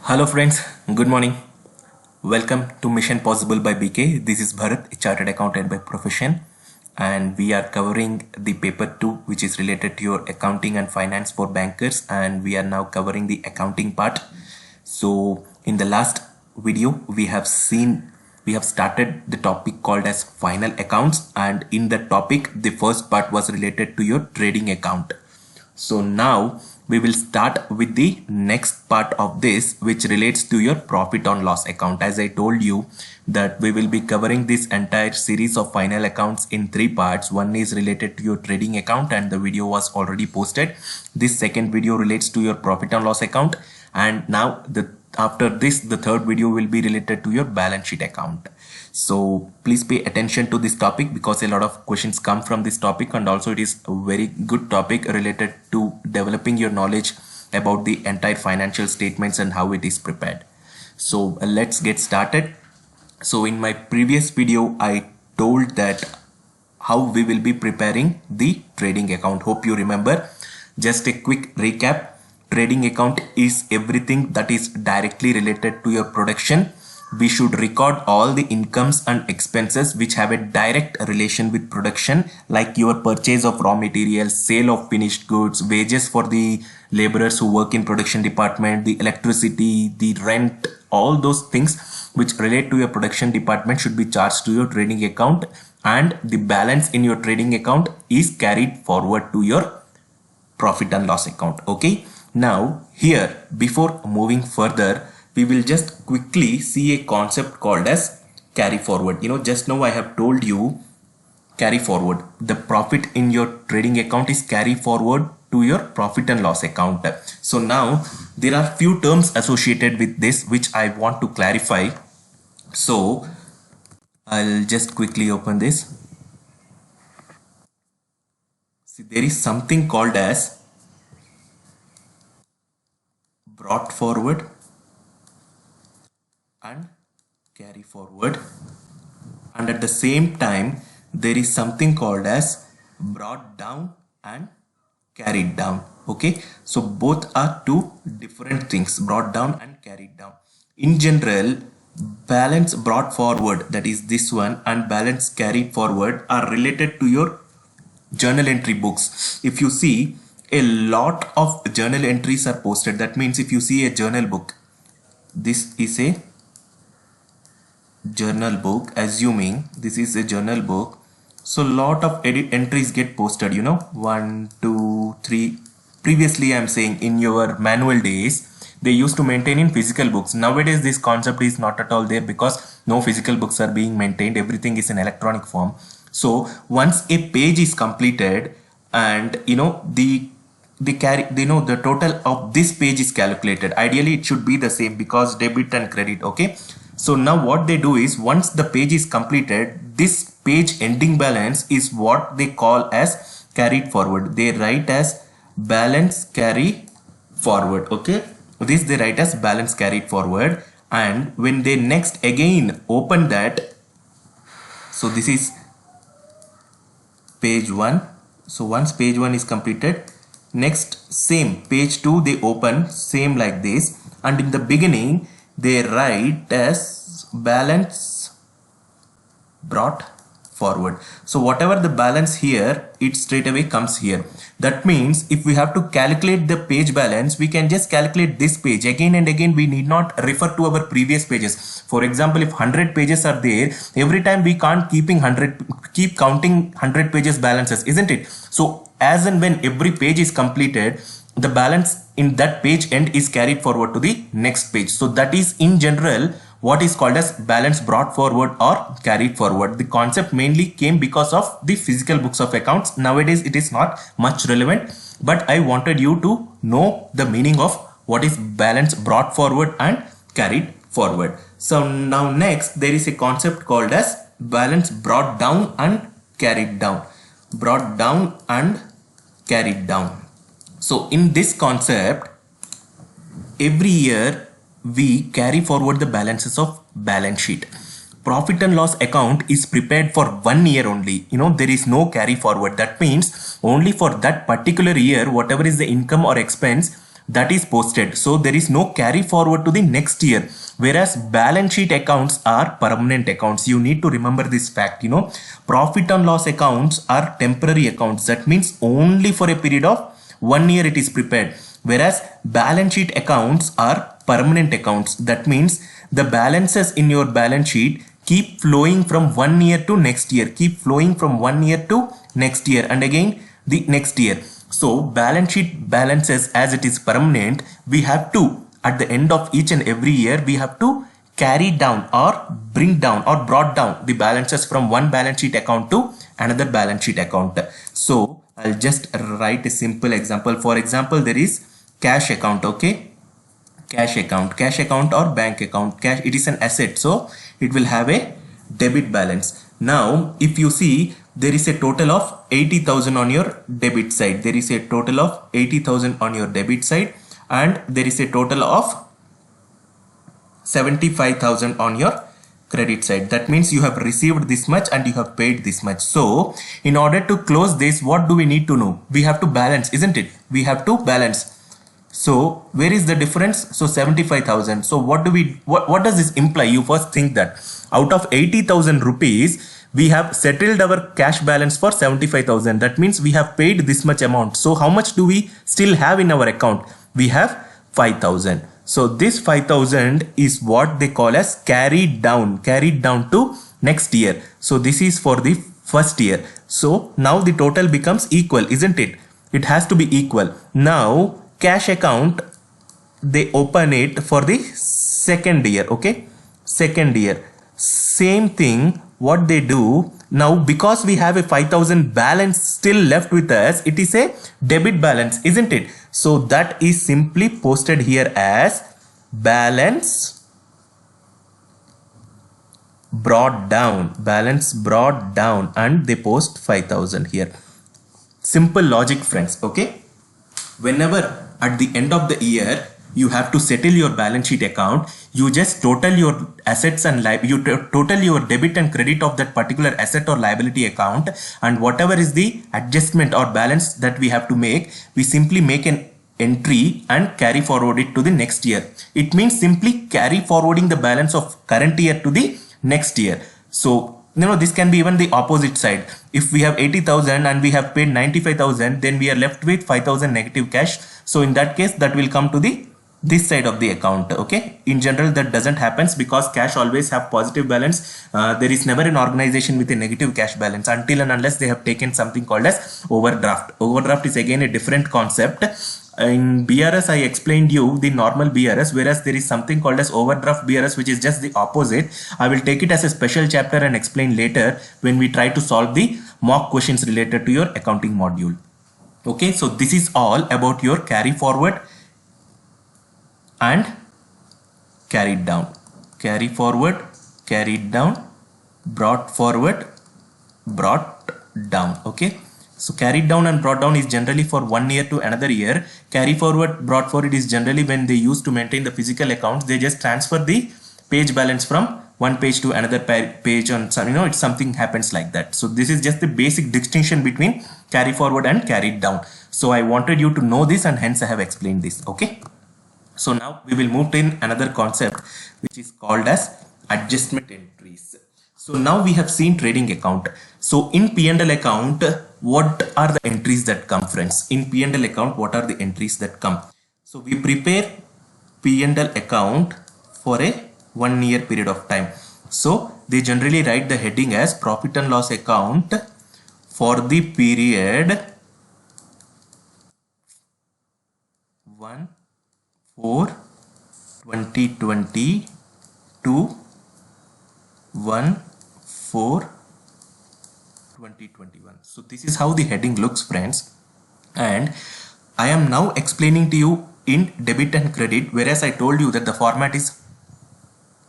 Hello friends, good morning. Welcome to Mission Possible by BK. This is Bharat, a chartered accountant by profession, and we are covering the paper 2 which is related to your accounting and finance for bankers, and we are now covering the accounting part. So in the last video we have started the topic called as final accounts, and in the topic the first part was related to your trading account. So now we will start with the next part of this, which relates to your profit or loss account. As I told you that we will be covering this entire series of final accounts in 3 parts. One is related to your trading account and the video was already posted. This second video relates to your profit and loss account, and now after this the third video will be related to your balance sheet account. So please pay attention to this topic because a lot of questions come from this topic, and also it is a very good topic related to developing your knowledge about the entire financial statements and how it is prepared. So let's get started. So in my previous video I told that how we will be preparing the trading account. Hope you remember. Just a quick recap. Trading account is everything that is directly related to your production. We should record all the incomes and expenses which have a direct relation with production, like your purchase of raw materials, sale of finished goods, wages for the laborers who work in production department, the electricity, the rent, all those things which relate to your production department should be charged to your trading account, and the balance in your trading account is carried forward to your profit and loss account. Okay, now here, before moving further, we will just quickly see a concept called as carry forward. Just now I have told you carry forward. The profit in your trading account is carry forward to your profit and loss account. So now there are few terms associated with this which I want to clarify. So I'll just quickly open this. See, there is something called as brought forward and carry forward, and at the same time there is something called as brought down and carried down. Okay, so both are two different things, brought down and carried down. In general, balance brought forward, that is this one, and balance carried forward are related to your journal entry books. If you see, a lot of journal entries are posted. That means if you see a journal book, this is a journal book, assuming this is a journal book, so lot of entries get posted, 1 2 3. Previously I'm saying in your manual days they used to maintain in physical books. Nowadays this concept is not at all there because no physical books are being maintained, everything is in electronic form. So once a page is completed and the total of this page is calculated, ideally it should be the same because debit and credit. Okay, so now what they do is, once the page is completed, this page ending balance is what they call as carried forward. They write as balance carry forward. Okay, this they write as balance carried forward, and when they next again open that, so this is page 1. So once page 1 is completed, next same page 2 they open, same like this, and in the beginning they write as balance brought forward. So whatever the balance here, it straight away comes here. That means if we have to calculate the page balance, we can just calculate this page again and again. We need not refer to our previous pages. For example, if 100 pages are there, every time we can't keep counting 100 pages balances, isn't it? So as and when every page is completed, the balance in that page end is carried forward to the next page. So that is in general what is called as balance brought forward or carried forward. The concept mainly came because of the physical books of accounts. Nowadays it is not much relevant, but I wanted you to know the meaning of what is balance brought forward and carried forward. So now next there is a concept called as balance brought down and carried down. Brought down and carried down. So in this concept, every year we carry forward the balances of balance sheet. Profit and loss account is prepared for 1 year only. There is no carry forward. That means only for that particular year, whatever is the income or expense, that is posted. So there is no carry forward to the next year. Whereas balance sheet accounts are permanent accounts. You need to remember this fact, you know. Profit and loss accounts are temporary accounts. That means only for a period of 1 year it is prepared. Whereas balance sheet accounts are permanent accounts. That means the balances in your balance sheet keep flowing from 1 year to next year, keep flowing from 1 year to next year and again the next year. So balance sheet balances, as it is permanent, we have to, at the end of each and every year, we have to carry down or bring down or brought down the balances from one balance sheet account to another balance sheet account. So I'll just write a simple example. For example, there is cash account, okay? Cash account or bank account. Cash, it is an asset, so it will have a debit balance. Now if you see, there is a total of 80,000 on your debit side. There is a total of 80,000 on your debit side, and there is a total of 75,000 on your credit side. That means you have received this much and you have paid this much. So in order to close this, what do we need to know? We have to balance, isn't it? We have to balance. So where is the difference? So 75,000. So what does this imply? You first think that out of 80,000 rupees, we have settled our cash balance for 75,000. That means we have paid this much amount. So how much do we still have in our account? We have 5,000. So this 5,000 is what they call as carried down to next year. So this is for the first year. So now the total becomes equal, isn't it? It has to be equal. Now cash account, they open it for the second year, okay? Second year. Same thing, what they do now, because we have a 5,000 balance still left with us, it is a debit balance, isn't it? So that is simply posted here as balance brought down, and they post 5,000 here. Simple logic, friends, okay? Whenever at the end of the year you have to settle your balance sheet account, you just total your assets and total your debit and credit of that particular asset or liability account, and whatever is the adjustment or balance that we have to make, we simply make an entry and carry forward it to the next year. It means simply carry forwarding the balance of current year to the next year. So you know, this can be even the opposite side. If we have 80,000 and we have paid 95,000, then we are left with 5,000 negative cash. So in that case, that will come to this side of the account, okay? In general, that doesn't happen because cash always have positive balance. There is never an organization with a negative cash balance until and unless they have taken something called as overdraft. Overdraft is again a different concept. In BRS, I explained you the normal BRS, whereas there is something called as overdraft BRS, which is just the opposite. I will take it as a special chapter and explain later when we try to solve the mock questions related to your accounting module. Okay, so this is all about your carry forward and carried down. Carry forward, carried down, brought forward, brought down. Okay. So carried down and brought down is generally for 1 year to another year. Carry forward, brought forward is generally when they used to maintain the physical accounts. They just transfer the page balance from one page to another page on some, you know, it's something happens like that. So this is just the basic distinction between carry forward and carried down. So I wanted you to know this and hence I have explained this. Okay. So now we will move to another concept which is called as adjustment entries. So now we have seen trading account. So in P&L account, what are the entries that come, friends? In P&L account, what are the entries that come? So we prepare P&L account for a 1 year period of time. So they generally write the heading as profit and loss account for the period 1/4/2020 to 1/4/2021. So this is how the heading looks, friends, and I am now explaining to you in debit and credit, whereas I told you that the format is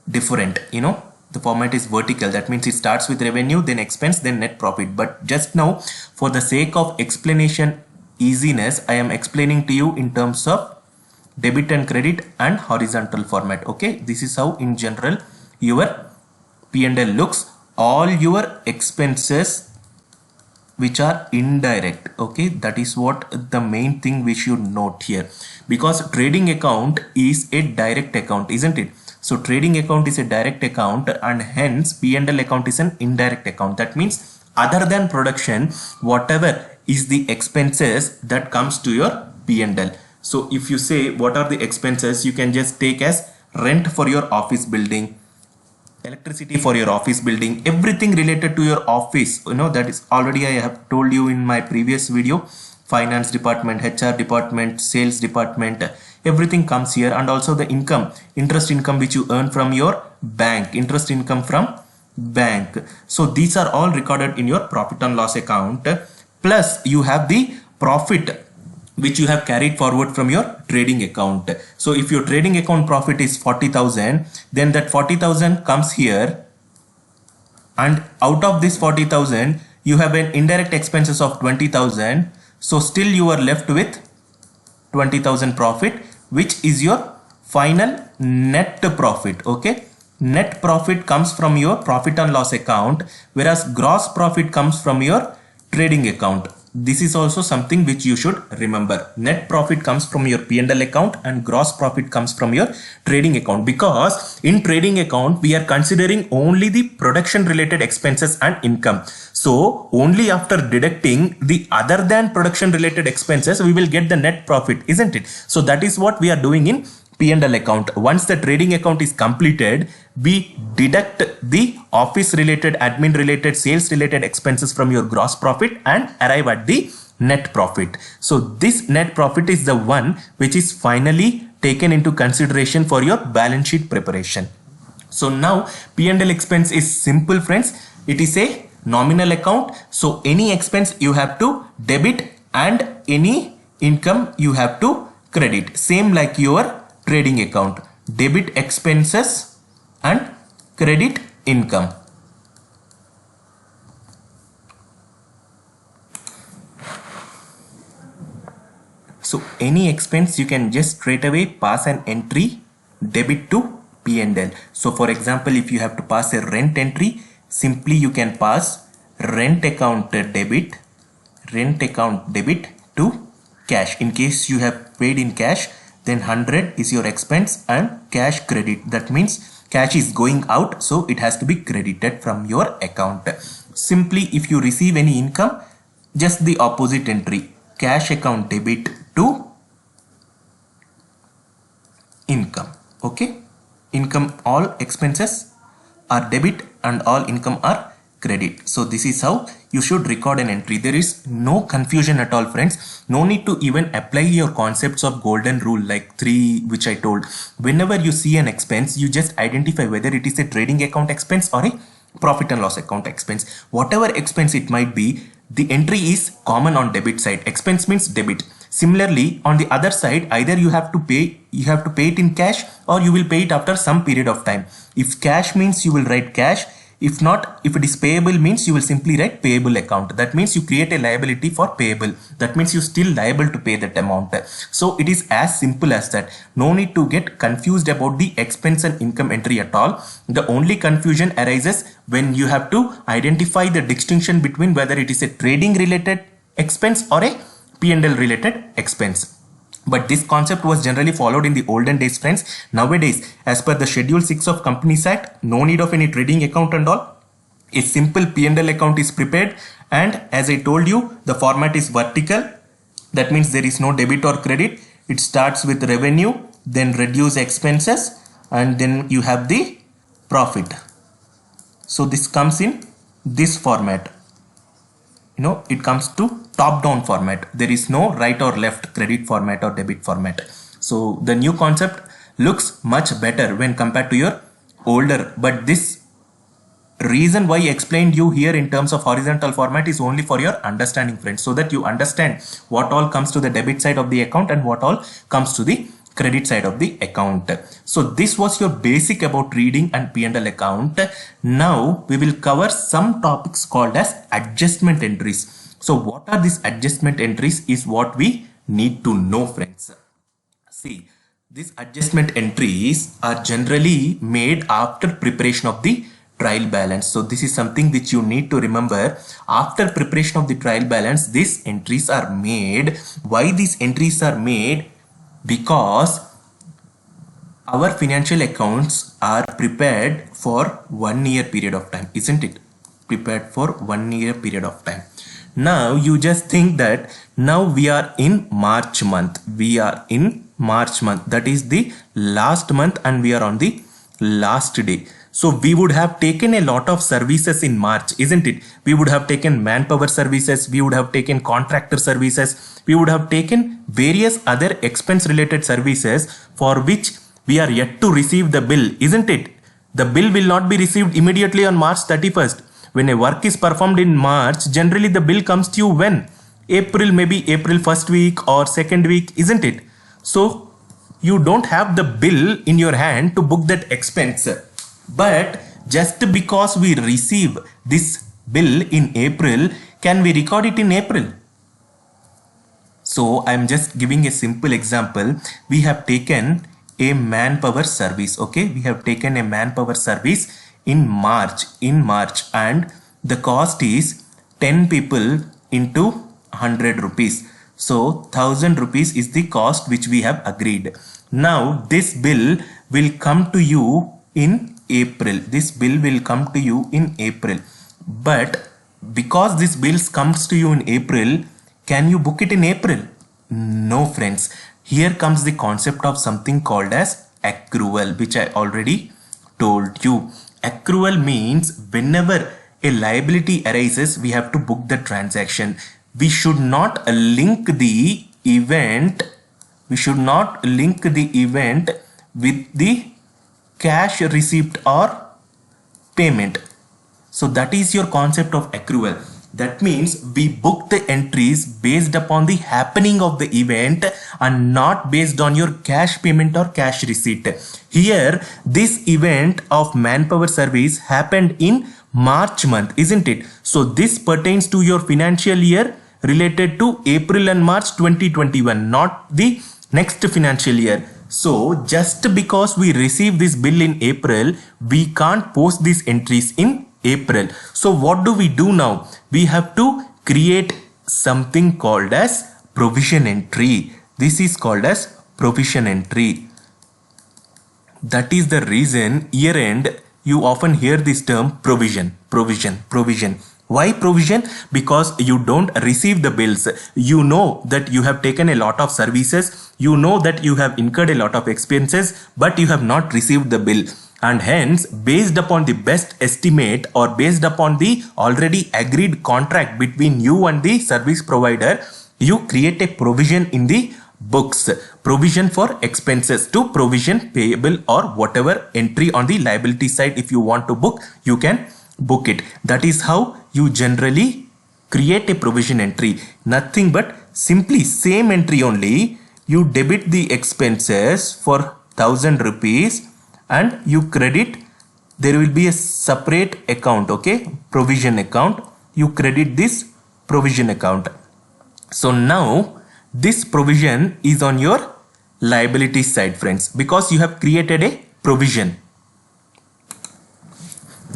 different. You know, the format is vertical. That means it starts with revenue, then expense, then net profit. But just now, for the sake of explanation easiness, I am explaining to you in terms of debit and credit and horizontal format. Okay, this is how in general your P&L looks. All your expenses which are indirect. Okay, that is what the main thing we should note here, because trading account is a direct account, isn't it? So trading account is a direct account, and hence P&L account is an indirect account. That means other than production, whatever is the expenses that comes to your P&L. So if you say what are the expenses, you can just take as rent for your office building, electricity for your office building, everything related to your office. That is already I have told you in my previous video. Finance department, HR department, sales department, everything comes here. And also the income, interest income which you earn from your bank, interest income from bank. So these are all recorded in your profit and loss account. Plus you have the profit which you have carried forward from your trading account. So if your trading account profit is 40,000, then that 40,000 comes here, and out of this 40,000 you have an indirect expenses of 20,000. So still you are left with 20,000 profit, which is your final net profit. Okay, net profit comes from your profit and loss account, whereas gross profit comes from your trading account. This is also something which you should remember. Net profit comes from your P&L account and gross profit comes from your trading account, because in trading account we are considering only the production related expenses and income. So only after deducting the other than production related expenses we will get the net profit, isn't it? So that is what we are doing in P&L account. Once the trading account is completed, we deduct the office related, admin related, sales related expenses from your gross profit and arrive at the net profit. So this net profit is the one which is finally taken into consideration for your balance sheet preparation. So now P&L expense is simple, friends. It is a nominal account. So any expense you have to debit and any income you have to credit. Same like your trading account, debit expenses and credit income. So any expense you can just straight away pass an entry debit to P&L. So for example, if you have to pass a rent entry, simply you can pass rent account debit to cash. In case you have paid in cash, then 100 is your expense and cash credit. That means cash is going out, so it has to be credited from your account. Simply if you receive any income, just the opposite entry, cash account debit to income. Okay, income, all expenses are debit and all income are credit. So this is how you should record an entry. There is no confusion at all, friends. No need to even apply your concepts of golden rule like 3 which I told. Whenever you see an expense, you just identify whether it is a trading account expense or a profit and loss account expense. Whatever expense it might be, the entry is common on debit side. Expense means debit. Similarly, on the other side, either you have to pay it in cash or you will pay it after some period of time. If cash means you will write cash. If not, if it is payable means you will simply write payable account. That means you create a liability for payable. That means you're still liable to pay that amount. So it is as simple as that. No need to get confused about the expense and income entry at all. The only confusion arises when you have to identify the distinction between whether it is a trading related expense or a P&L related expense. But this concept was generally followed in the olden days, friends. Nowadays, as per the Schedule 6 of Companies Act, no need of any trading account and all. A simple P&L account is prepared, and as I told you, the format is vertical. That means there is no debit or credit. It starts with revenue, then reduce expenses, and then you have the profit. So this comes in this format. It comes to top-down format. There is no right or left credit format or debit format. So the new concept looks much better when compared to your older. But this reason why I explained you here in terms of horizontal format is only for your understanding, friends, so that you understand what all comes to the debit side of the account and what all comes to the credit side of the account. So this was your basic about reading and P&L account. Now we will cover some topics called as adjustment entries. So what are these adjustment entries is what we need to know, friends. See, these adjustment entries are generally made after preparation of the trial balance. So this is something which you need to remember. After preparation of the trial balance, these entries are made. Why these entries are made? Because our financial accounts are prepared for 1 year period of time, isn't it? Prepared for 1 year period of time. Now you just think that now we are in March month. We are in March month. That is the last month and we are on the last day. So we would have taken a lot of services in March, isn't it? We would have taken manpower services. We would have taken contractor services. We would have taken various other expense related services for which we are yet to receive the bill, isn't it? The bill will not be received immediately on March 31st. When a work is performed in March, generally the bill comes to you when? April, maybe April first week or second week, isn't it? So you don't have the bill in your hand to book that expense. But just because we receive this bill in April, can we record it in April? So I'm just giving a simple example. We have taken a manpower service. Okay, we have taken a manpower service in March and the cost is 10 people into 100 rupees. So 1000 rupees is the cost which we have agreed. Now this bill will come to you in April. This bill will come to you in April. But because this bill comes to you in April, can you book it in April? No, friends. Here comes the concept of something called as accrual, which I already told you. Accrual means whenever a liability arises, we have to book the transaction. We should not link the event. We should not link the event with the cash receipt or payment. So that is your concept of accrual. That means we book the entries based upon the happening of the event and not based on your cash payment or cash receipt. Here, this event of manpower service happened in March month, isn't it? So this pertains to your financial year related to April and March 2021, not the next financial year. So just because we receive this bill in April, we can't post these entries in April. So what do we do now? We have to create something called as provision entry. This is called as provision entry. That is the reason year end you often hear this term provision. Why provision? Because you don't receive the bills. You know that you have taken a lot of services. You know that you have incurred a lot of expenses, but you have not received the bill. And hence, based upon the best estimate or based upon the already agreed contract between you and the service provider, you create a provision in the books. Provision for expenses to provision payable or whatever entry on the liability side. If you want to book, you can book it. That is how you generally create a provision entry. Nothing but simply same entry only. You debit the expenses for 1000 rupees and you credit. There will be a separate account, okay, provision account. You credit this provision account. So now this provision is on your liability side, friends, because you have created a provision.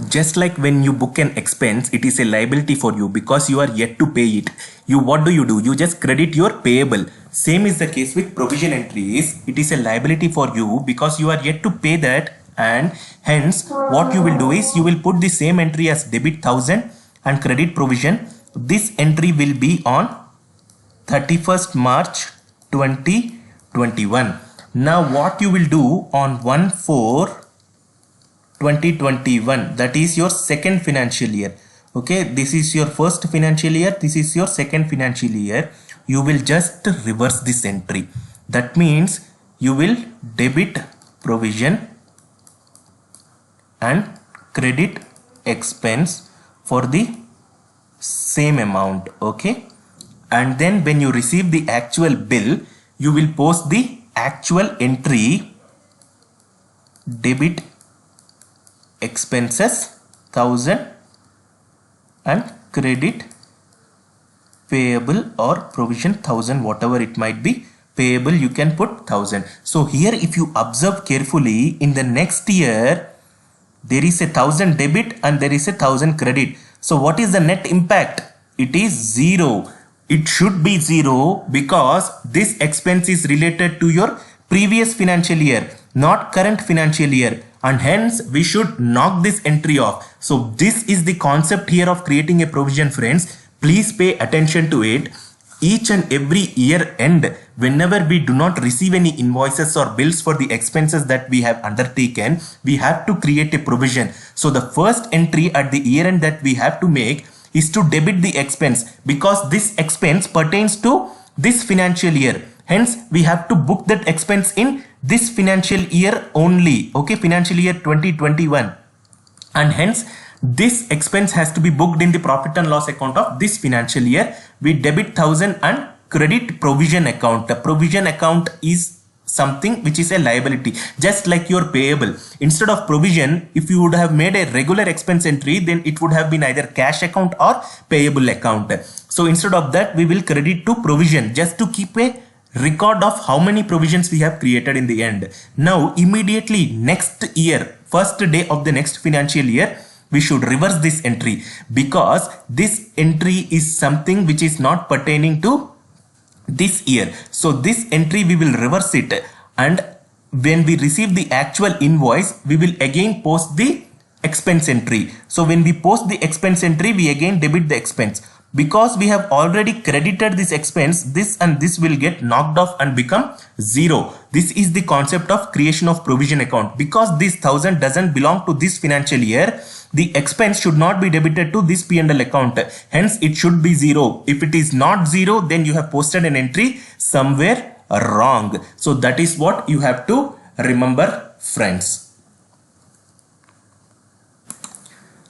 Just like when you book an expense, it is a liability for you because you are yet to pay it. What do? You just credit your payable. Same is the case with provision entries. It is a liability for you because you are yet to pay that, and hence what you will do is you will put the same entry as debit 1000 and credit provision. This entry will be on 31st March 2021. Now what you will do on 1/4/2021, that is your second financial year. Okay, this is your first financial year, this is your second financial year. You will just reverse this entry. That means you will debit provision and credit expense for the same amount. Okay, and then when you receive the actual bill, you will post the actual entry, debit expenses 1000 and credit payable or provision 1000, whatever it might be. Payable you can put 1000. So here if you observe carefully, in the next year there is a 1000 debit and there is a 1000 credit. So what is the net impact? It is 0. It should be 0 because this expense is related to your previous financial year, not current financial year, and hence we should knock this entry off. So this is the concept here of creating a provision, friends. Please pay attention to it. Each and every year end, whenever we do not receive any invoices or bills for the expenses that we have undertaken, we have to create a provision. So the first entry at the year end that we have to make is to debit the expense, because this expense pertains to this financial year. Hence, we have to book that expense in this financial year only. Okay, financial year 2021. And hence, this expense has to be booked in the profit and loss account of this financial year. We debit 1000 and credit provision account. The provision account is something which is a liability, just like your payable. Instead of provision, if you would have made a regular expense entry, then it would have been either cash account or payable account. So instead of that, we will credit to provision just to keep a record of how many provisions we have created in the end. Now immediately next year, first day of the next financial year, we should reverse this entry, because this entry is something which is not pertaining to this year. So this entry we will reverse it, and when we receive the actual invoice, we will again post the expense entry. So when we post the expense entry, we again debit the expense. Because we have already credited this expense, this and this will get knocked off and become 0. This is the concept of creation of provision account. Because this 1000 doesn't belong to this financial year, the expense should not be debited to this P&L account. Hence, it should be 0. If it is not 0, then you have posted an entry somewhere wrong. So that is what you have to remember, friends.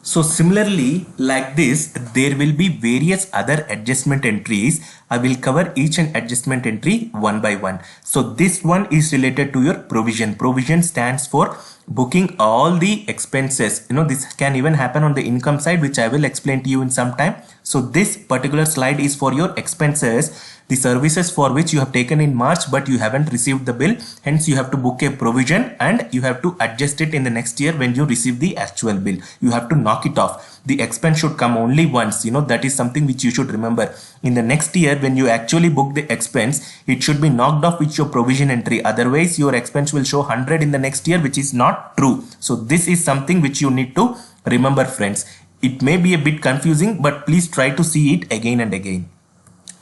So similarly, like this, there will be various other adjustment entries. I will cover each and adjustment entry one by one. So this one is related to your provision. Provision stands for booking all the expenses. This can even happen on the income side, which I will explain to you in some time. So this particular slide is for your expenses, the services for which you have taken in March but you haven't received the bill. Hence you have to book a provision and you have to adjust it in the next year when you receive the actual bill. You have to knock it off. The expense should come only once. That is something which you should remember. In the next year, when you actually book the expense, it should be knocked off with your provision entry. Otherwise, your expense will show 100 in the next year, which is not true. So this is something which you need to remember, friends. It may be a bit confusing, but please try to see it again and again.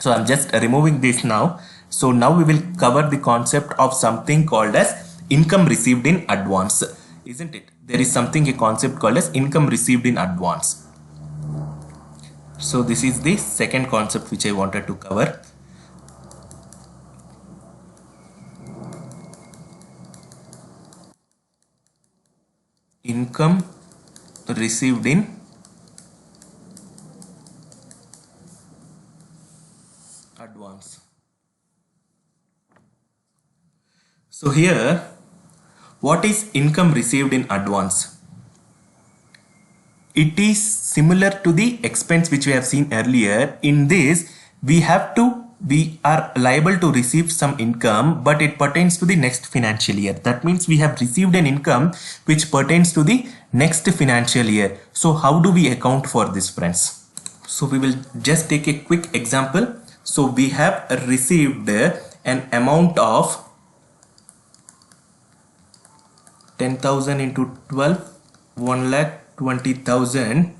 So I'm just removing this now. So now we will cover the concept of something called as income received in advance. Isn't it? There is a concept called as income received in advance. So this is the second concept which I wanted to cover. Income received in advance. So here, what is income received in advance? It is similar to the expense which we have seen earlier. In this, we are liable to receive some income, but it pertains to the next financial year. That means we have received an income which pertains to the next financial year. So how do we account for this, friends? So we will just take a quick example. So we have received an amount of 10,000 into 12, 1,20,000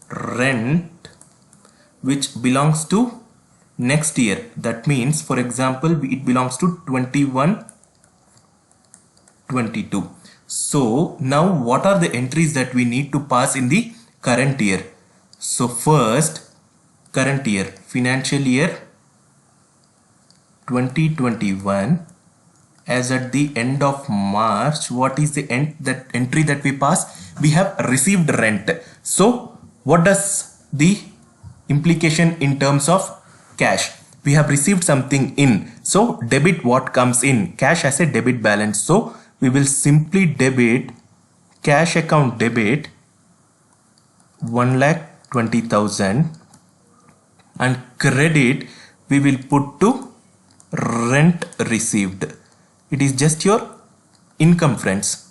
rent, which belongs to next year. That means, for example, it belongs to 21-22. So now what are the entries that we need to pass in the current year? So first, current year, financial year 2021, as at the end of March, what is the entry that we pass? We have received rent. So what does the implication in terms of cash? We have received something in. So debit what comes in. Cash as a debit balance. So we will simply debit cash account debit 1,20,000 and credit we will put to rent received. It is just your income, friends.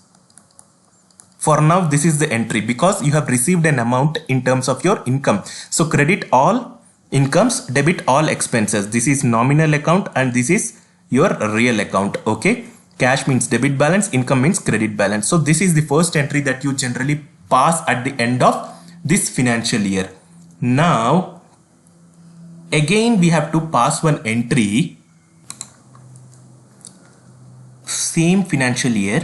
For now, this is the entry because you have received an amount in terms of your income. So credit all incomes, debit all expenses. This is nominal account and this is your real account. Okay. Cash means debit balance, income means credit balance. So this is the first entry that you generally pass at the end of this financial year. Now, again we have to pass one entry, same financial year,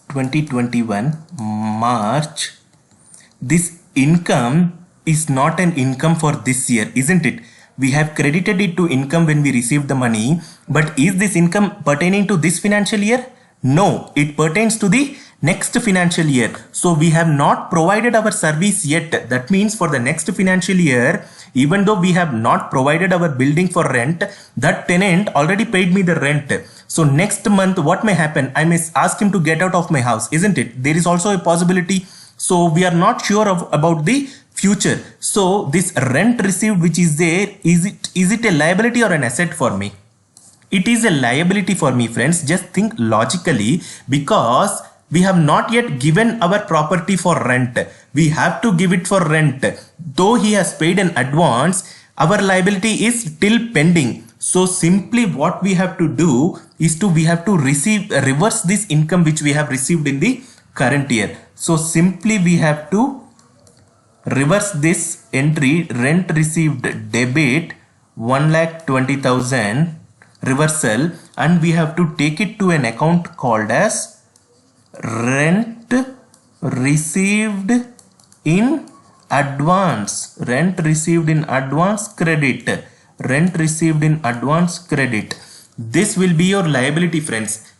2021 March. This income is not an income for this year, isn't it? We have credited it to income when we received the money, but is this income pertaining to this financial year? No, it pertains to the next financial year. So we have not provided our service yet. That means for the next financial year, even though we have not provided our building for rent, that tenant already paid me the rent. So next month, what may happen? I may ask him to get out of my house, isn't it? There is also a possibility. So we are not sure about the future. So this rent received which is there, is it a liability or an asset for me? It is a liability for me, friends. Just think logically, because we have not yet given our property for rent. We have to give it for rent. Though he has paid an advance, our liability is still pending. So simply what we have to do is we have to reverse this income which we have received in the current year. So simply we have to reverse this entry, rent received debit 1,20,000 reversal, and we have to take it to an account called as rent received in advance, rent received in advance credit, rent received in advance credit. This will be your liability, friends.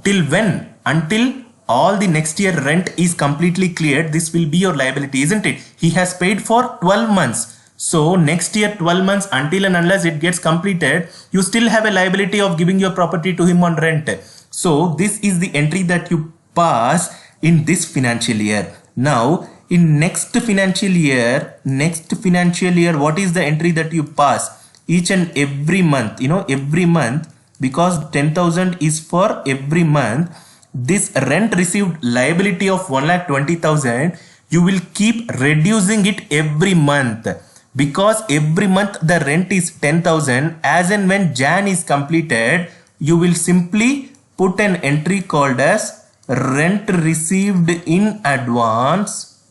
Till when? Until all the next year rent is completely cleared, this will be your liability, isn't it? He has paid for 12 months. So next year 12 months, until and unless it gets completed, you still have a liability of giving your property to him on rent. So this is the entry that you pass in this financial year. Now in next financial year, what is the entry that you pass? Each and every month, every month, because 10,000 is for every month, this rent received liability of 1,20,000, you will keep reducing it every month, because every month the rent is 10,000. As and when Jan is completed, you will simply put an entry called as rent received in advance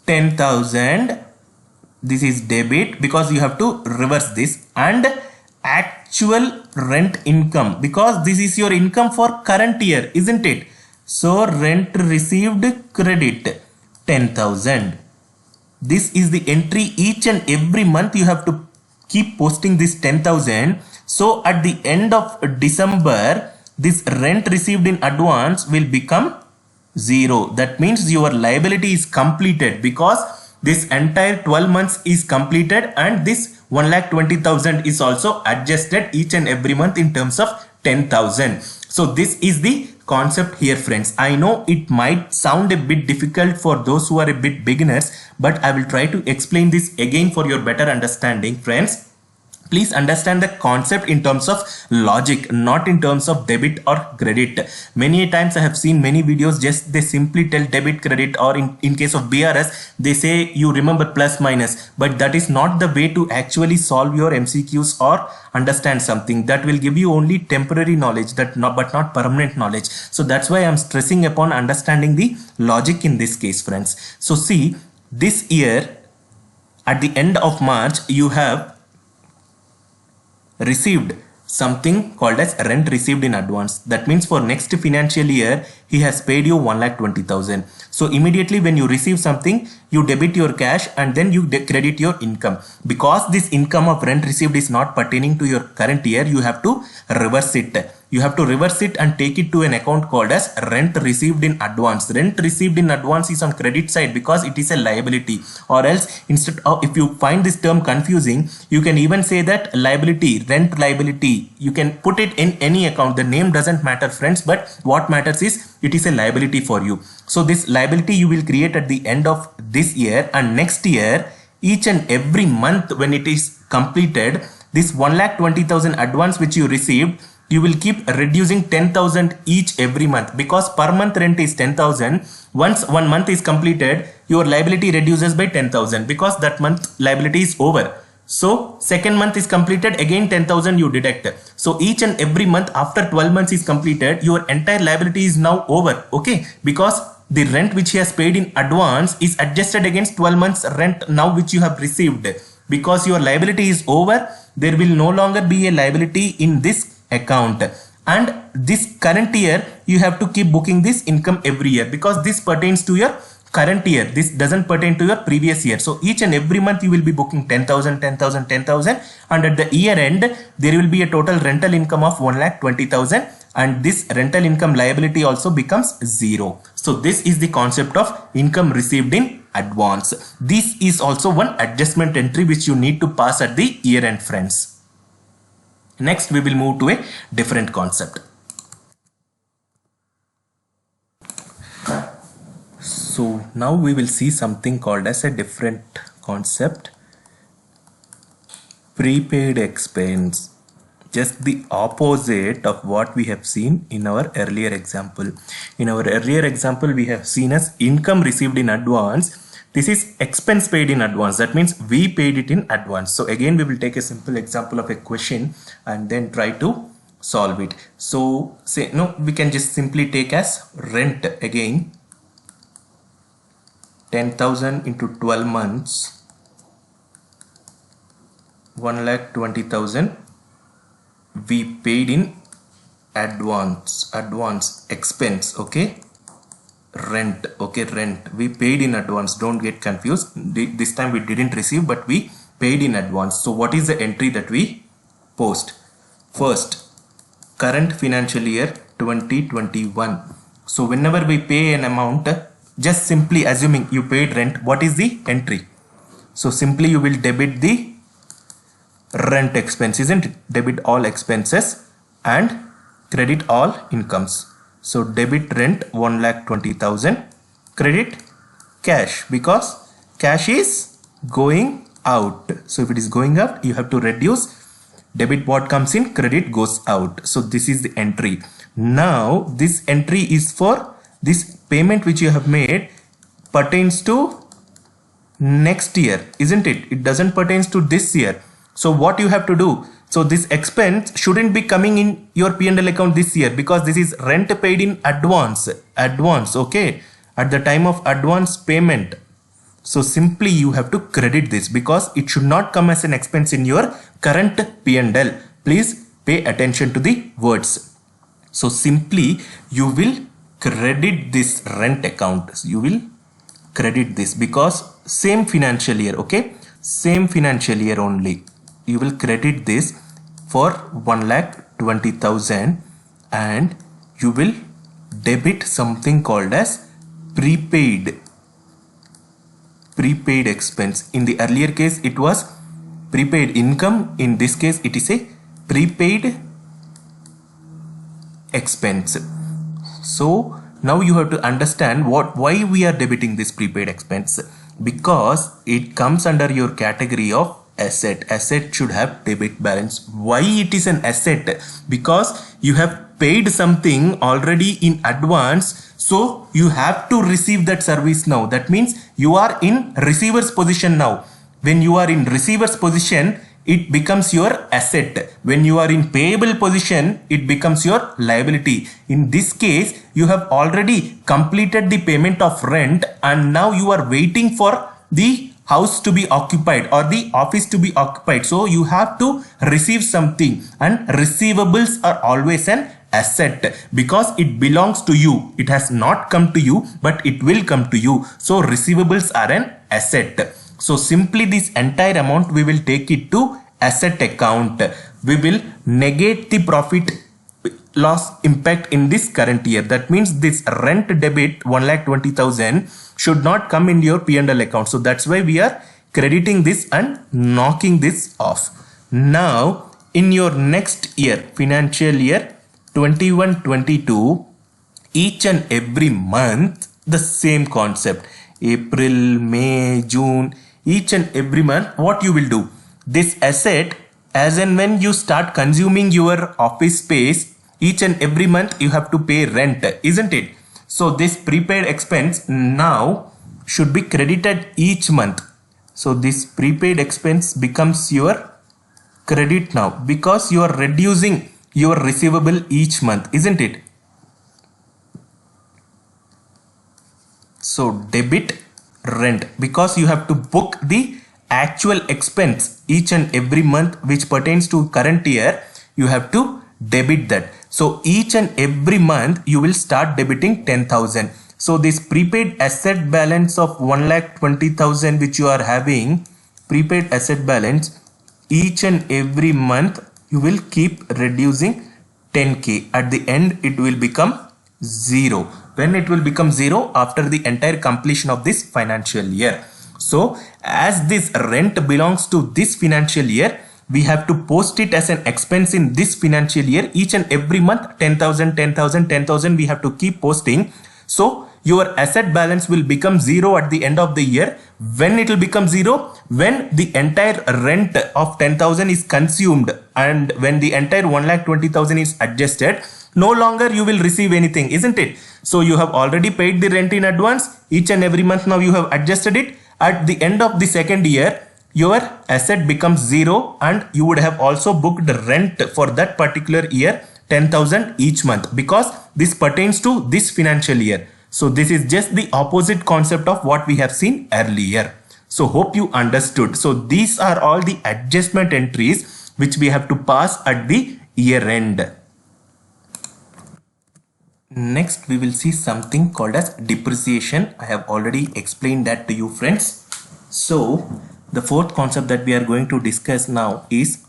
10,000. This is debit because you have to reverse this, and actual rent income, because this is your income for current year, isn't it? So rent received credit 10,000. This is the entry. Each and every month you have to keep posting this 10,000. So at the end of December, this rent received in advance will become 0. That means your liability is completed, because this entire 12 months is completed, and this 1,20,000 is also adjusted each and every month in terms of 10,000. So this is the concept here, friends. I know it might sound a bit difficult for those who are a bit beginners, but I will try to explain this again for your better understanding, friends. Please understand the concept in terms of logic, not in terms of debit or credit. Many times I have seen many videos, just they simply tell debit, credit, or in case of BRS, they say you remember plus minus, but that is not the way to actually solve your MCQs or understand something. That will give you only temporary knowledge, but not permanent knowledge. So that's why I'm stressing upon understanding the logic in this case, friends. So see, this year at the end of March, you have received something called as rent received in advance. That means for next financial year, he has paid you 1,20,000. So immediately when you receive something, you debit your cash and then you credit your income. Because this income of rent received is not pertaining to your current year, you have to reverse it. You have to reverse it and take it to an account called as rent received in advance. Rent received in advance is on credit side because it is a liability. Or else, instead of, if you find this term confusing, you can even say that liability, rent liability. You can put it in any account. The name doesn't matter, friends, but what matters is it is a liability for you. So this liability you will create at the end of this year, and next year, each and every month when it is completed, this 1,20,000 advance which you received, you will keep reducing 10,000 each every month, because per month rent is 10,000. Once 1 month is completed, your liability reduces by 10,000 because that month liability is over. So second month is completed, again 10,000 you deduct. So each and every month after 12 months is completed, your entire liability is now over. Okay, because the rent which he has paid in advance is adjusted against 12 months rent now which you have received. Because your liability is over, there will no longer be a liability in this account. And this current year, you have to keep booking this income every year, because this pertains to your current year. This doesn't pertain to your previous year. So each and every month you will be booking 10,000, 10,000, 10,000, and at the year end there will be a total rental income of 1,20,000, and this rental income liability also becomes zero. So this is the concept of income received in advance. This is also one adjustment entry which you need to pass at the year end, friends. Next we will move to a different concept. So now we will see something called as a different concept, prepaid expense. Just the opposite of what we have seen in our earlier example. In our earlier example, we have seen as income received in advance. This is expense paid in advance. That means we paid it in advance. So again, we will take a simple example of a question and then try to solve it. So say no, we can just simply take as rent again. 10,000 into 12 months, 1,20,000 we paid in advance expense. Okay, rent. Okay, rent we paid in advance. Don't get confused. This time we didn't receive, but we paid in advance. So what is the entry that we post? First, current financial year 2021. So whenever we pay an amount, just simply assuming you paid rent, what is the entry? So simply you will debit the rent expense, isn't it? Debit all expenses and credit all incomes. So debit rent 1,20,000, credit cash, because cash is going out. So if it is going out, you have to reduce. Debit what comes in, credit goes out. So this is the entry. Now this entry is for this payment which you have made pertains to next year, isn't it? It doesn't pertains to this year. So what you have to do? So this expense shouldn't be coming in your P&L account this year, because this is rent paid in advance. Okay, at the time of advance payment. So simply you have to credit this, because it should not come as an expense in your current P&L. Please pay attention to the words. So simply you will credit this rent account. You will credit this because same financial year. Okay, same financial year only. You will credit this for 1,20,000 and you will debit something called as prepaid expense. In the earlier case it was prepaid income. In this case it is a prepaid expense. So now you have to understand why we are debiting this prepaid expense, because it comes under your category of asset. Asset should have debit balance. Why it is an asset? Because you have paid something already in advance, so you have to receive that service now. That means you are in receiver's position now. When you are in receiver's position, it becomes your asset. When you are in payable position, it becomes your liability. In this case, you have already completed the payment of rent and now you are waiting for the house to be occupied or the office to be occupied. So you have to receive something, and receivables are always an asset because it belongs to you. It has not come to you, but it will come to you. So receivables are an asset. So simply this entire amount we will take it to asset account. We will negate the profit loss impact in this current year. That means this rent debit 1,20,000 should not come in your P&L account. So that's why we are crediting this and knocking this off. Now in your next year, financial year 21-22, each and every month the same concept. April, May, June, each and every month what you will do? This asset as and when you start consuming your office space, each and every month you have to pay rent, isn't it? So this prepaid expense now should be credited each month. So this prepaid expense becomes your credit now because you are reducing your receivable each month, isn't it? So debit rent because you have to book the actual expense each and every month which pertains to current year. You have to debit that. So each and every month you will start debiting 10,000. So this prepaid asset balance of 1,20,000 which you are having, prepaid asset balance, each and every month you will keep reducing 10k. At the end it will become 0. When it will become 0? After the entire completion of this financial year. So as this rent belongs to this financial year, we have to post it as an expense in this financial year. Each and every month 10,000, 10,000, 10,000 we have to keep posting. So your asset balance will become 0 at the end of the year. When it will become 0? When the entire rent of 10,000 is consumed and when the entire 1,20,000 is adjusted, no longer you will receive anything, isn't it? So you have already paid the rent in advance. Each and every month now you have adjusted it. At the end of the second year, your asset becomes 0 and you would have also booked the rent for that particular year 10,000 each month because this pertains to this financial year. So this is just the opposite concept of what we have seen earlier. So hope you understood. So these are all the adjustment entries which we have to pass at the year end. Next we will see something called as depreciation. I have already explained that to you friends. So the fourth concept that we are going to discuss now is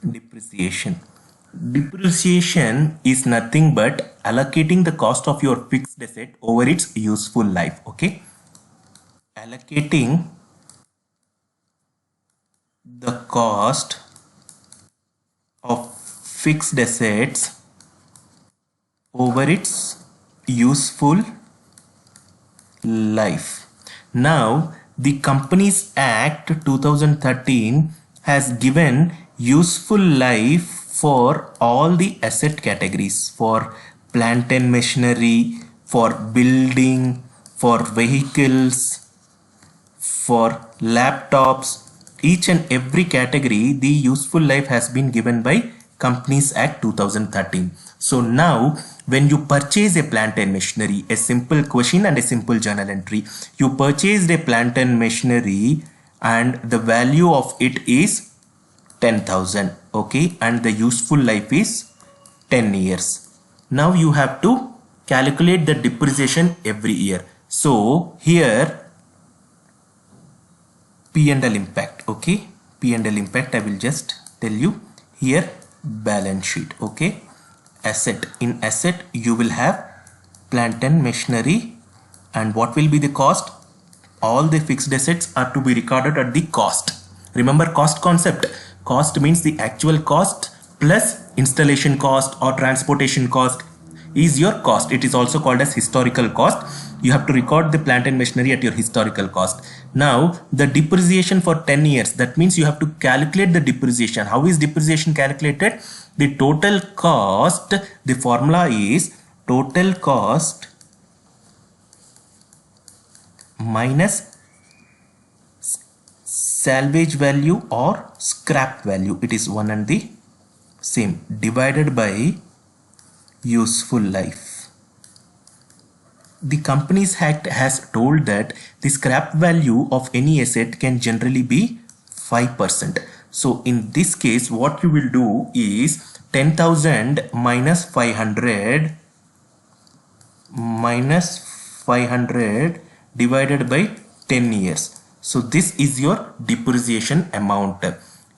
depreciation. Depreciation is nothing but allocating the cost of your fixed asset over its useful life. Okay, allocating the cost of fixed assets over its useful life. Now the Companies Act 2013 has given useful life for all the asset categories, for plant and machinery, for building, for vehicles, for laptops. Each and every category the useful life has been given by Companies Act 2013. So now when you purchase a plant and machinery, a simple question and a simple journal entry, you purchased a plant and machinery and the value of it is 10,000, okay, and the useful life is 10 years. Now you have to calculate the depreciation every year. So here P&L impact, okay, P&L impact I will just tell you here. Balance sheet, okay, asset, in asset you will have plant and machinery, and what will be the cost? All the fixed assets are to be recorded at the cost. Remember cost concept. Cost means the actual cost plus installation cost or transportation cost is your cost. It is also called as historical cost. You have to record the plant and machinery at your historical cost. Now the depreciation for 10 years, that means you have to calculate the depreciation. How is depreciation calculated? The total cost, the formula is total cost minus salvage value or scrap value. It is one and the same, divided by useful life. The Companies Act has told that the scrap value of any asset can generally be 5%. So in this case what you will do is 10,000 minus 500 divided by 10 years. So this is your depreciation amount.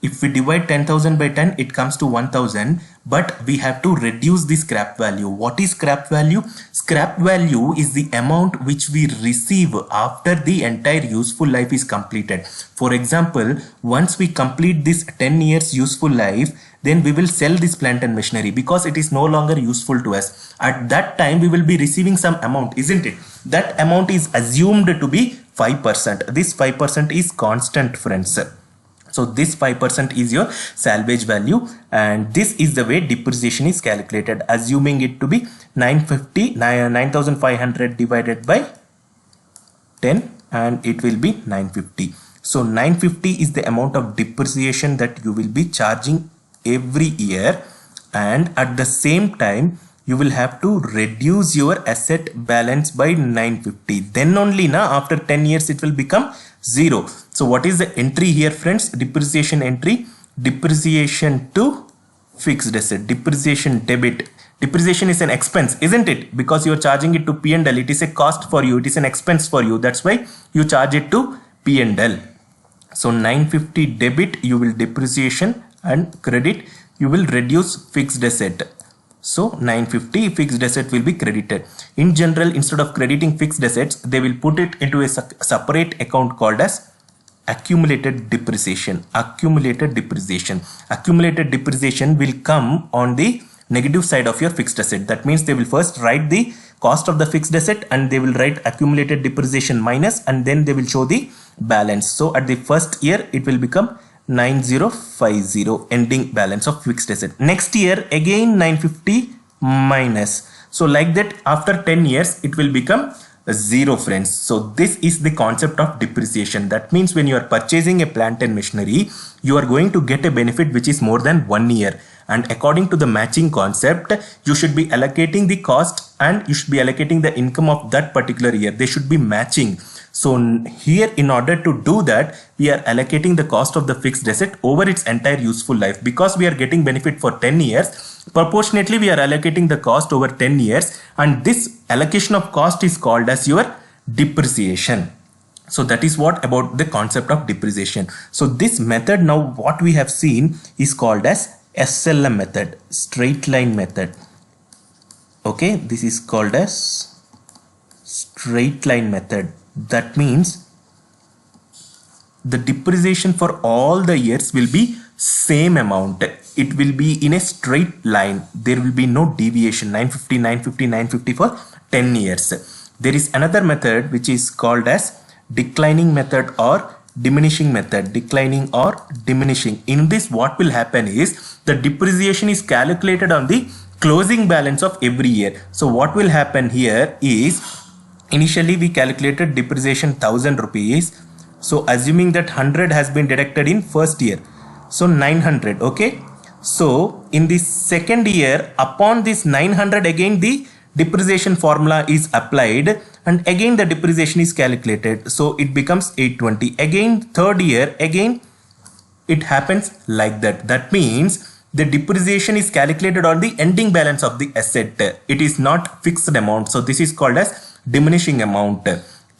If we divide 10,000 by 10, it comes to 1,000, but we have to reduce the scrap value. What is scrap value? Scrap value is the amount which we receive after the entire useful life is completed. For example, once we complete this 10 years useful life, then we will sell this plant and machinery because it is no longer useful to us. At that time, we will be receiving some amount, isn't it? That amount is assumed to be 5%. This 5% is constant, friends. So this 5% is your salvage value, and this is the way depreciation is calculated, assuming it to be 9,500 divided by 10, and it will be 950. So 950 is the amount of depreciation that you will be charging every year, and at the same time you will have to reduce your asset balance by 950. Then only now after 10 years it will become 0. So what is the entry here, friends? Depreciation entry, depreciation to fixed asset, depreciation debit. Depreciation is an expense, isn't it? Because you're charging it to P&L. It is a cost for you. It is an expense for you. That's why you charge it to P&L. So 950 debit, you will depreciation, and credit, you will reduce fixed asset. So 950 fixed asset will be credited. In general, instead of crediting fixed assets, they will put it into a separate account called as accumulated depreciation. Accumulated depreciation. Accumulated depreciation will come on the negative side of your fixed asset. That means they will first write the cost of the fixed asset, and they will write accumulated depreciation minus, and then they will show the balance. So at the first year it will become 9050 ending balance of fixed asset. Next year again 950 minus. So like that after 10 years it will become 0, friends. So this is the concept of depreciation. That means when you are purchasing a plant and machinery, you are going to get a benefit which is more than 1 year. And according to the matching concept, you should be allocating the cost and you should be allocating the income of that particular year. They should be matching. So here, in order to do that, we are allocating the cost of the fixed asset over its entire useful life. Because we are getting benefit for 10 years, proportionately we are allocating the cost over 10 years, and this allocation of cost is called as your depreciation. So that is what about the concept of depreciation. So this method, now what we have seen, is called as SLM method, straight line method. Okay, this is called as straight line method. That means the depreciation for all the years will be same amount. It will be in a straight line. There will be no deviation. 950, 950, 950 for 10 years. There is another method which is called as declining method or diminishing method. Declining or diminishing. In this, what will happen is the depreciation is calculated on the closing balance of every year. So what will happen here is, initially we calculated depreciation 1000 rupees. So assuming that 100 has been deducted in first year, so 900. Okay, so in the second year, upon this 900, again the depreciation formula is applied, and again the depreciation is calculated, so it becomes 820. Again third year, again it happens like that. That means the depreciation is calculated on the ending balance of the asset. It is not fixed amount. So this is called as diminishing amount.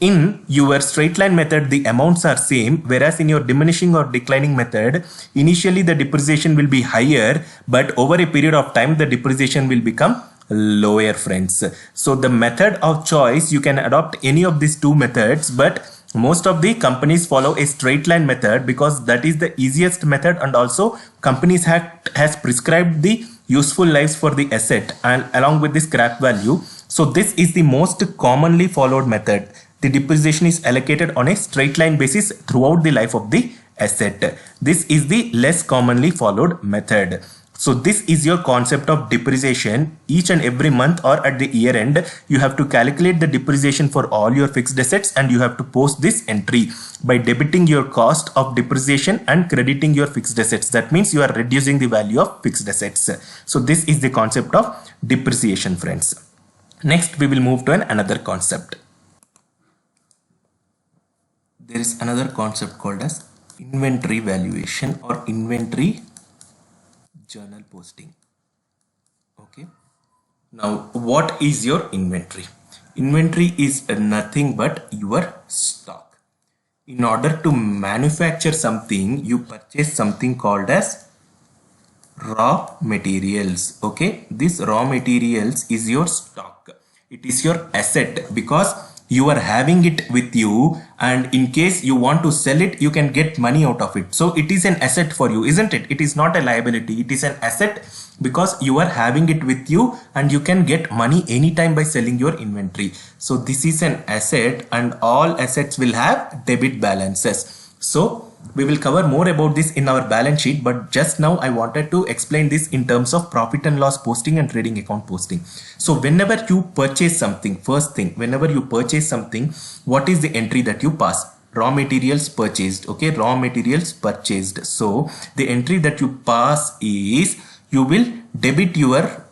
In your straight line method, the amounts are same, whereas in your diminishing or declining method, initially the depreciation will be higher, but over a period of time the depreciation will become lower, friends. So the method of choice, you can adopt any of these two methods, but most of the companies follow a straight line method because that is the easiest method, and also companies has prescribed the useful lives for the asset and along with the scrap value. So this is the most commonly followed method. The depreciation is allocated on a straight line basis throughout the life of the asset. This is the less commonly followed method. So this is your concept of depreciation. Each and every month or at the year end, you have to calculate the depreciation for all your fixed assets, and you have to post this entry by debiting your cost of depreciation and crediting your fixed assets. That means you are reducing the value of fixed assets. So this is the concept of depreciation, friends. Next, we will move to another concept. There is another concept called as inventory valuation or inventory journal posting. Okay. Now, what is your inventory? Inventory is nothing but your stock. In order to manufacture something, you purchase something called as raw materials. Okay. This raw materials is your stock. It is your asset, because you are having it with you, and in case you want to sell it, you can get money out of it. So it is an asset for you, isn't it? It is not a liability, it is an asset because you are having it with you and you can get money anytime by selling your inventory. So this is an asset, and all assets will have debit balances. So we will cover more about this in our balance sheet, but just now I wanted to explain this in terms of profit and loss posting and trading account posting. So whenever you purchase something, first thing, whenever you purchase something, what is the entry that you pass? Raw materials purchased. Okay, raw materials purchased. So the entry that you pass is, you will debit your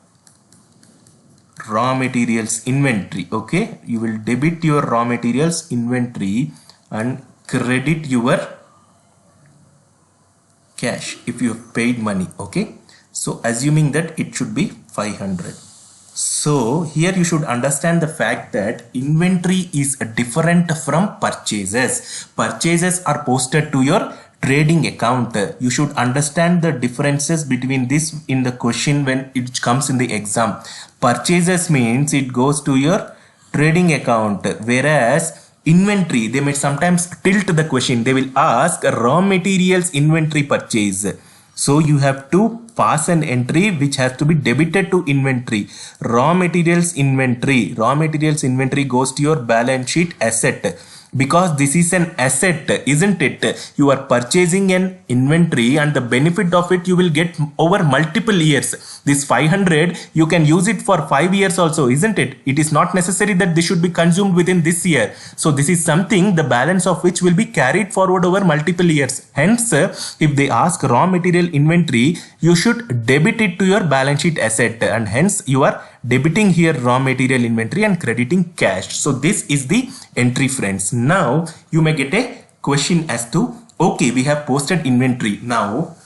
raw materials inventory. Okay, you will debit your raw materials inventory and credit your cash if you have paid money. Okay, so assuming that it should be 500. So here you should understand the fact that inventory is different from purchases. Purchases are posted to your trading account. You should understand the differences between this in the question when it comes in the exam. Purchases means it goes to your trading account, whereas inventory, they may sometimes tilt the question. They will ask raw materials inventory purchase. So you have to pass an entry which has to be debited to inventory. Raw materials inventory goes to your balance sheet asset, because this is an asset, isn't it? You are purchasing an inventory and the benefit of it you will get over multiple years. This 500, you can use it for 5 years also, isn't it? It is not necessary that this should be consumed within this year. So this is something, the balance of which will be carried forward over multiple years. Hence, if they ask raw material inventory, you should debit it to your balance sheet asset, and hence you are debiting here raw material inventory and crediting cash. So this is the entry, friends. Now you may get a question as to, okay, we have posted inventory, now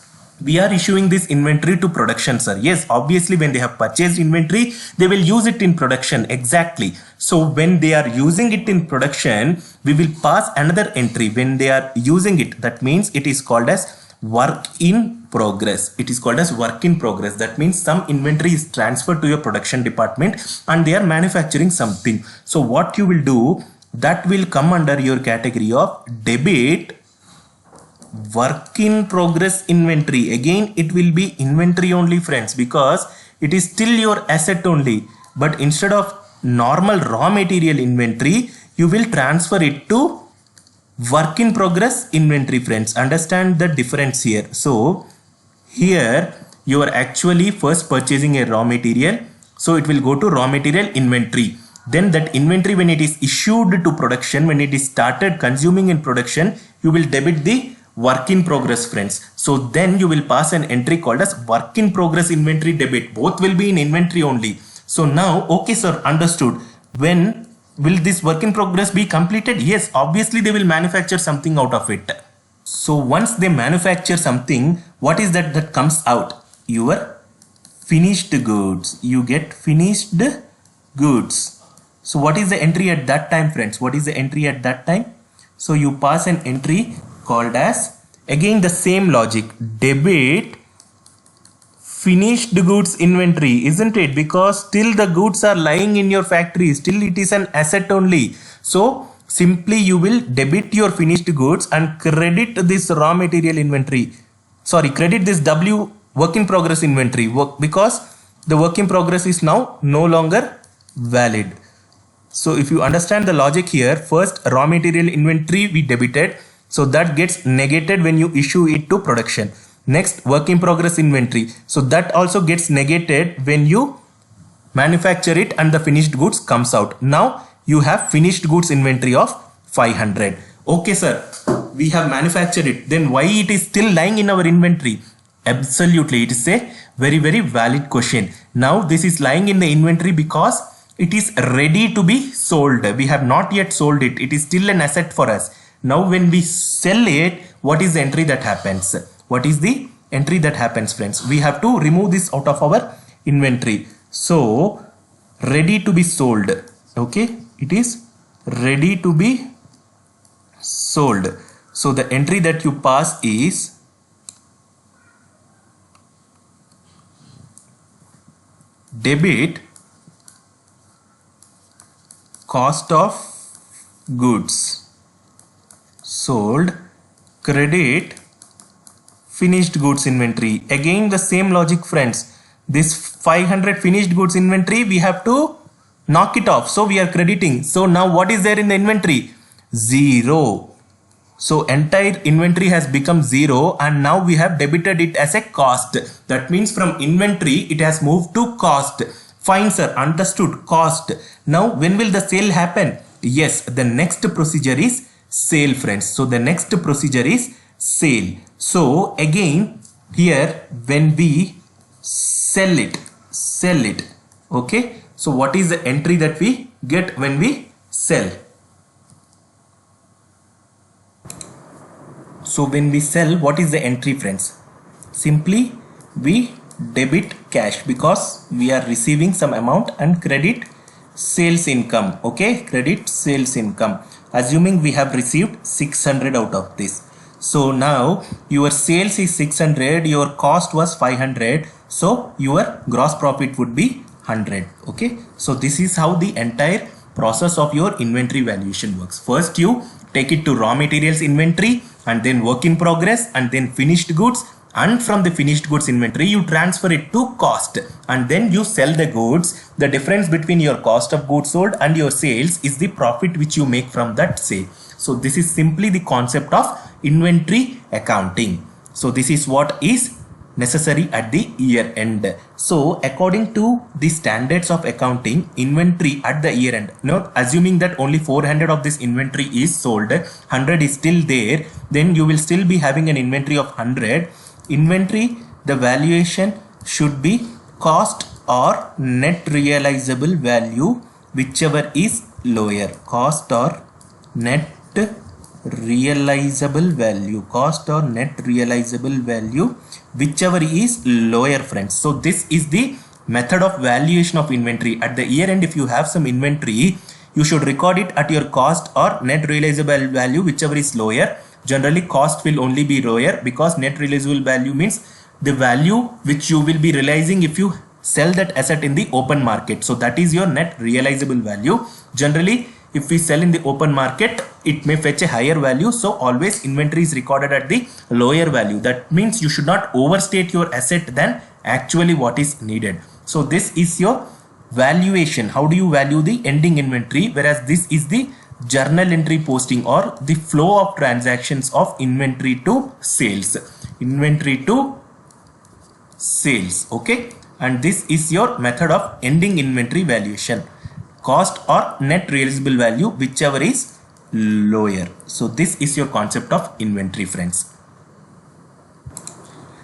we are issuing this inventory to production, sir. Yes, obviously when they have purchased inventory, they will use it in production. Exactly. So when they are using it in production, we will pass another entry when they are using it. That means it is called as work in progress. It is called as work in progress. That means some inventory is transferred to your production department and they are manufacturing something. So what you will do, that will come under your category of debit work in progress inventory. Again, it will be inventory only, friends, because it is still your asset only, but instead of normal raw material inventory, you will transfer it to work in progress inventory, friends. Understand the difference here. So here you are actually first purchasing a raw material, so it will go to raw material inventory. Then that inventory, when it is issued to production, when it is started consuming in production, you will debit the work in progress, friends. So then you will pass an entry called as work in progress inventory debit. Both will be in inventory only. So now, okay sir, understood. When will this work in progress be completed? Yes, obviously they will manufacture something out of it. So once they manufacture something, what is that comes out? Your finished goods. You get finished goods. So what is the entry at that time, friends? What is the entry at that time? So you pass an entry called as, again the same logic, debit finished goods inventory, isn't it? Because still the goods are lying in your factory, still it is an asset only. So simply you will debit your finished goods and credit this raw material inventory. Sorry, credit this W work in progress inventory, because the work in progress is now no longer valid. So if you understand the logic here, first raw material inventory we debited, so that gets negated when you issue it to production. Next, work in progress inventory, so that also gets negated when you manufacture it and the finished goods comes out. Now you have finished goods inventory of 500. Okay sir, we have manufactured it, then why it is still lying in our inventory? Absolutely, it is a very valid question. Now this is lying in the inventory because it is ready to be sold. We have not yet sold it. It is still an asset for us. Now when we sell it, what is the entry that happens? What is the entry that happens, friends? We have to remove this out of our inventory. So ready to be sold. Okay, it is ready to be sold. So the entry that you pass is debit cost of goods sold, credit finished goods inventory. Again the same logic, friends. This 500 finished goods inventory, we have to knock it off, so we are crediting. So now what is there in the inventory? 0. So entire inventory has become 0, and now we have debited it as a cost. That means from inventory it has moved to cost. Fine sir, understood. Cost. Now when will the sale happen? Yes, the next procedure is sale, friends. So the next procedure is sale. So again here when we sell it, okay. So what is the entry that we get when we sell? So when we sell, what is the entry, friends? Simply we debit cash because we are receiving some amount, and credit sales income. Okay, credit sales income. Assuming we have received 600 out of this. So now your sales is 600, your cost was 500. So your gross profit would be 100. Okay, so this is how the entire process of your inventory valuation works. First you take it to raw materials inventory, and then work in progress, and then finished goods, and from the finished goods inventory you transfer it to cost, and then you sell the goods. The difference between your cost of goods sold and your sales is the profit which you make from that sale. So this is simply the concept of inventory accounting. So this is what is necessary at the year end. So according to the standards of accounting, inventory at the year end, not assuming that only 400 of this inventory is sold, 100 is still there, then you will still be having an inventory of 100. Inventory, the valuation should be cost or net realizable value, whichever is lower. Cost or net realizable value, cost or net realizable value, whichever is lower, friends. So this is the method of valuation of inventory. At the year end, if you have some inventory, you should record it at your cost or net realizable value, whichever is lower. Generally cost will only be lower, because net realizable value means the value which you will be realizing if you sell that asset in the open market. So that is your net realizable value. Generally if we sell in the open market, it may fetch a higher value. So always inventory is recorded at the lower value. That means you should not overstate your asset than actually what is needed. So this is your valuation. How do you value the ending inventory? Whereas this is the journal entry posting, or the flow of transactions of inventory to sales. Inventory to sales. Okay. And this is your method of ending inventory valuation. Cost or net realizable value, whichever is lower. So this is your concept of inventory, friends.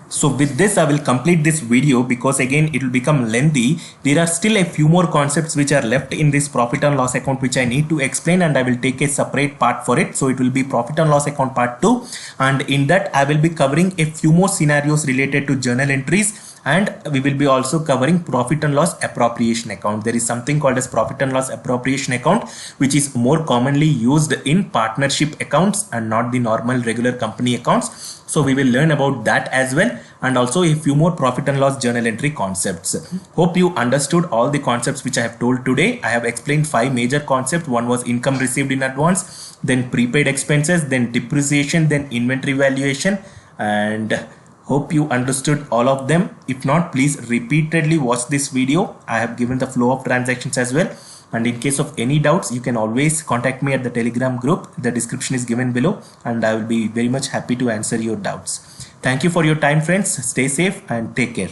So with this I will complete this video, because again it will become lengthy. There are still a few more concepts which are left in this profit and loss account which I need to explain, and I will take a separate part for it. So it will be profit and loss account part 2, and in that I will be covering a few more scenarios related to journal entries, and we will be also covering profit and loss appropriation account. There is something called as profit and loss appropriation account, which is more commonly used in partnership accounts and not the normal regular company accounts. So we will learn about that as well, and also a few more profit and loss journal entry concepts. Hope you understood all the concepts which I have told today. I have explained 5 major concepts. One was income received in advance, then prepaid expenses, then depreciation, then inventory valuation, and hope you understood all of them. If not, please repeatedly watch this video. I have given the flow of transactions as well. And in case of any doubts, you can always contact me at the Telegram group. The description is given below, and I will be very much happy to answer your doubts. Thank you for your time, friends. Stay safe and take care.